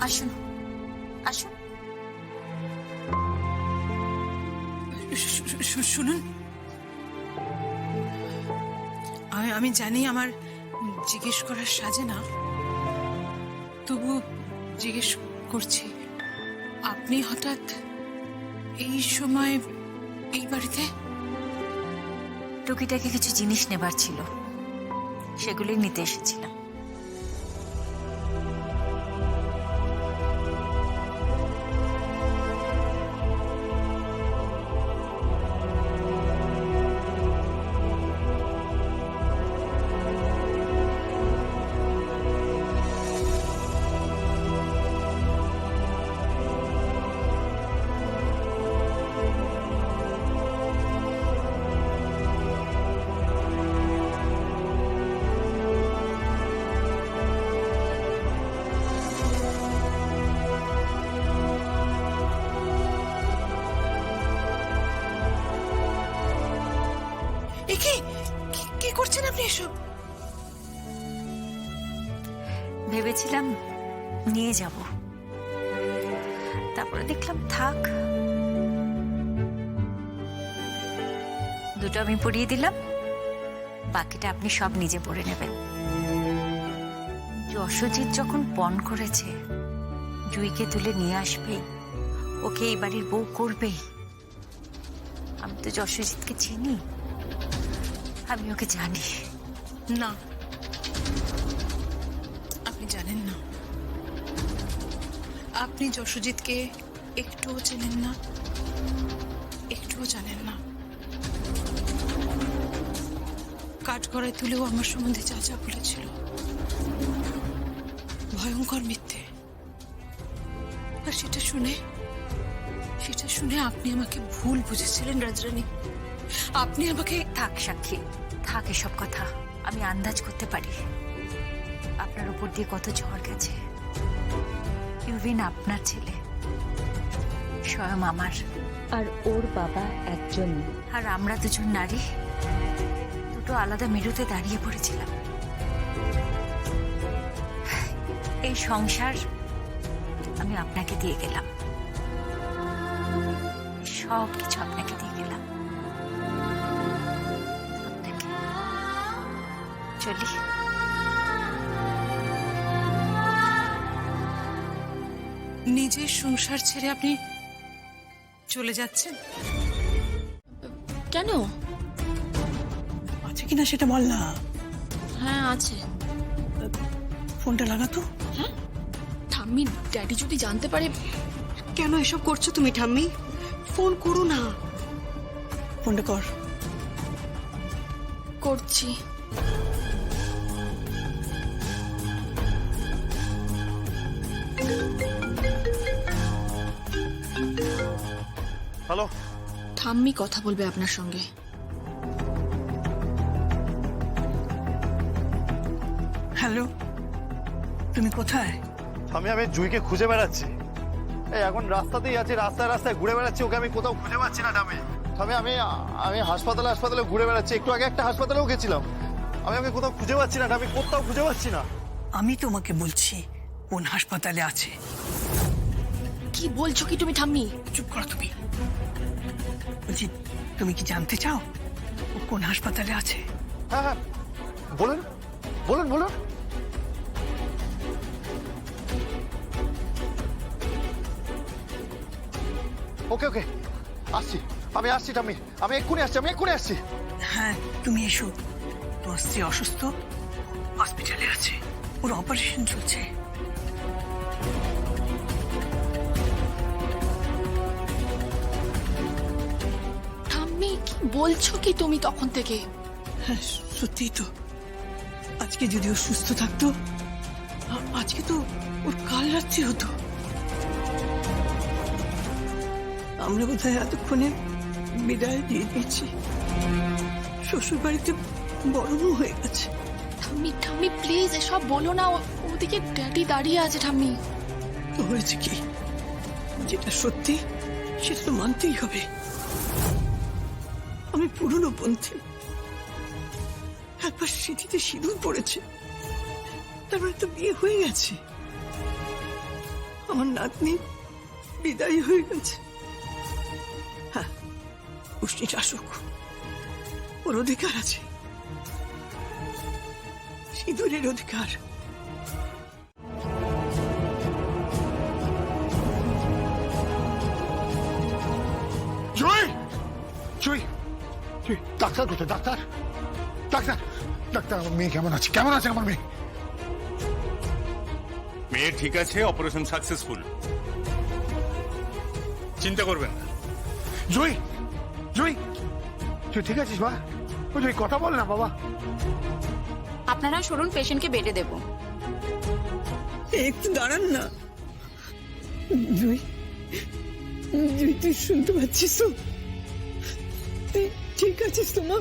আসুন আসুন। শুনুন, আমি জানি আমার জিজ্ঞেস করার সাজে না, তবু জিজ্ঞেস করছি, আপনি হঠাৎ এই সময় এই বাড়িতে? টুকিটাকি কিছু জিনিস নেবার ছিল, সেগুলি নিতে এসেছিলাম। কি করছেন আপনি এসব? ভেবেছিলাম নিয়ে যাব, তারপরে দেখলাম থাক। দুটো আমি পরিয়ে দিলাম, বাকিটা আপনি সব নিজে পরে নেবেন। যশোজিৎ যখন পণ করেছে জুইকে তুলে নিয়ে আসবেই, ওকে এই বাড়ির বউ করবেই। আমি তো যশোজিৎকে চিনি, আমি ওকে জানি। না, আপনি জানেন না। আপনি যশোজিৎকে একটুও চেনেন না, একটুও জানেন না। কাঠগড়ায় তুলেও আমার সম্বন্ধে যা যা বলেছিল, ভয়ঙ্কর মিথ্যে। আর সেটা শুনে আপনি আমাকে ভুল বুঝেছিলেন রাজরানী। আপনি আমাকে... থাক সাক্ষী, থাক এসব কথা। আমি আন্দাজ করতে পারি আপনার উপর দিয়ে কত ঝড় গেছে। ইউভিন আপনার ছেলে, স্বয়ং আমার, আর ওর বাবা একজন। আর আমরা দুজন নারী দুটো আলাদা মেরুতে দাঁড়িয়ে পড়েছিলাম। এই সংসার আমি আপনাকে দিয়ে গেলাম, সব কিছু আপনাকে দিয়ে গেলাম। আপনাকে চলি। নিজের সংসার ছেড়ে আপনি চলে যাচ্ছেন কেন? আছে কিনা সেটা বল না। হ্যাঁ আছে। ফোনটা লাগাতো। হ্যাঁ, ঠাম্মি ড্যাডি যদি জানতে পারে। কেন এসব করছো তুমি ঠাম্মি? ফোন করো না। ফোনটা কর। করছি। হ্যালো, ঠাম্মি কথা বলবে আপনার সঙ্গে। হ্যালো, তুমি কোথায়? আমি জুইকে খুঁজে বেড়াচ্ছি। এই এখন রাস্তাতেই আছি, রাস্তায় রাস্তায় ঘুরে বেড়াচ্ছি, ওকে আমি কোথাও খুঁজে পাচ্ছি না। আমি হাসপাতালে ঘুরে বেড়াচ্ছি। একটু আগে একটা হাসপাতালেও গেছিলাম, আমি ওকে কোথাও খুঁজে পাচ্ছি না। আমি কোথাও খুঁজে পাচ্ছি না। আমি তোমাকে বলছি কোন হাসপাতালে আছে। কি বলছো কি তুমি ঠাম্মি? চুপ করো তুমি। বলছি, তুমি কি জানতে চাও ও কোন হাসপাতালে আছে? হ্যাঁ হ্যাঁ, বলুন বলুন বলুন। ওকে ওকে, আসছি, আমি আসছি ঠাম্মি, আমি এক্ষুনি আসছি। হ্যাঁ, তুমি এসো। তোমার স্ত্রী অসুস্থ, হসপিটালে আছে, ওর অপারেশন চলছে। ঠাম্মি কি বলছো কি তুমি তখন থেকে? হ্যাঁ, সত্যিই তো। আজকে যদি ও সুস্থ থাকতো, আজকে তো ওর কাল রাত্রি হতো। আমরা বোধহয় এতক্ষণে বিদায় দিয়ে দিয়েছি। শ্বশুর বাড়িতে বড় হয়ে গেছে। ঠাম্মি ঠাম্মি প্লিজ এসব বলো না। ওদিকে ড্যাডি দাঁড়িয়ে আছে। ঠাম্মি তো হয়েছে কি, যেটা সত্যি সেটা তো মানতেই হবে। আমি পুরনো পন্থী, একবার স্মৃতিতে সিঁদুর পড়েছে, তারপরে তো বিয়ে হয়ে গেছে। আমার নাতনি বিদায় হয়ে গেছে। হ্যাঁ, উষ্ণি আসুক, ওর অধিকার আছে, সিঁদুরের অধিকার। জয়, জয়, জয়, ডাক্তার কোথায়? ডাক্তার, ডাক্তার, ডাক্তার, আমার মেয়ে কেমন আছে? কেমন আছে আমার মেয়ে? মেয়ে ঠিক আছে, অপারেশন সাকসেসফুল, চিন্তা করবেন না। জয়, জয়, তুই ঠিক আছিস বা? ও জয়, কথা বল না বাবা। আপনারা সরুন, পেশেন্টকে বেডে দেব। একটু দাঁড়ান না। জুই, জুই, তুই শুনতে পাচ্ছিস তো? তুই ঠিক আছিস তো মা?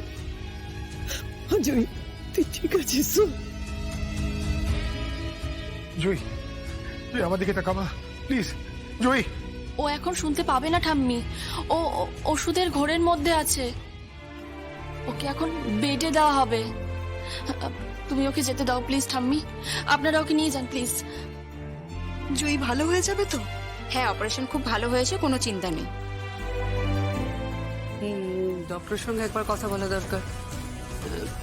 জুই, তুই ঠিক আছিস তো? জয়, তুই আমার দিকে তাকাবা প্লিজ। জয়, ও এখন শুনতে পাবে না ঠাম্মি, ও ওষুধের ঘোরের মধ্যে আছে, ওকে এখন বেডে দেওয়া হবে। তুমি ওকে যেতে দাও প্লিজ ঠাম্মি, আপনারা ওকে নিয়ে যান প্লিজ। জয়ী ভালো হয়ে যাবে তো? হ্যাঁ, অপারেশন খুব ভালো হয়েছে, কোনো চিন্তা নেই। ডক্টরের সঙ্গে একবার কথা বলা দরকার।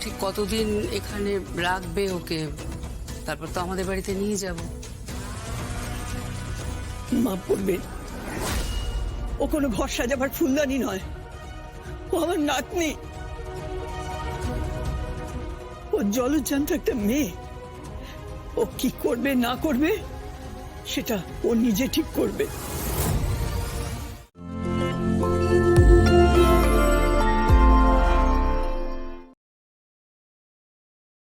ঠিক কতদিন এখানে রাখবে ওকে, তারপর তো আমাদের বাড়িতে নিয়ে যাব। মা পড়বেন, ও কোনো ঘর সাজাবার ফুলদানি নয়, ও আমার নাতনি। ও জলজ্যান্ত একটা মেয়ে, ও কি করবে না করবে সেটা ও নিজে ঠিক করবে।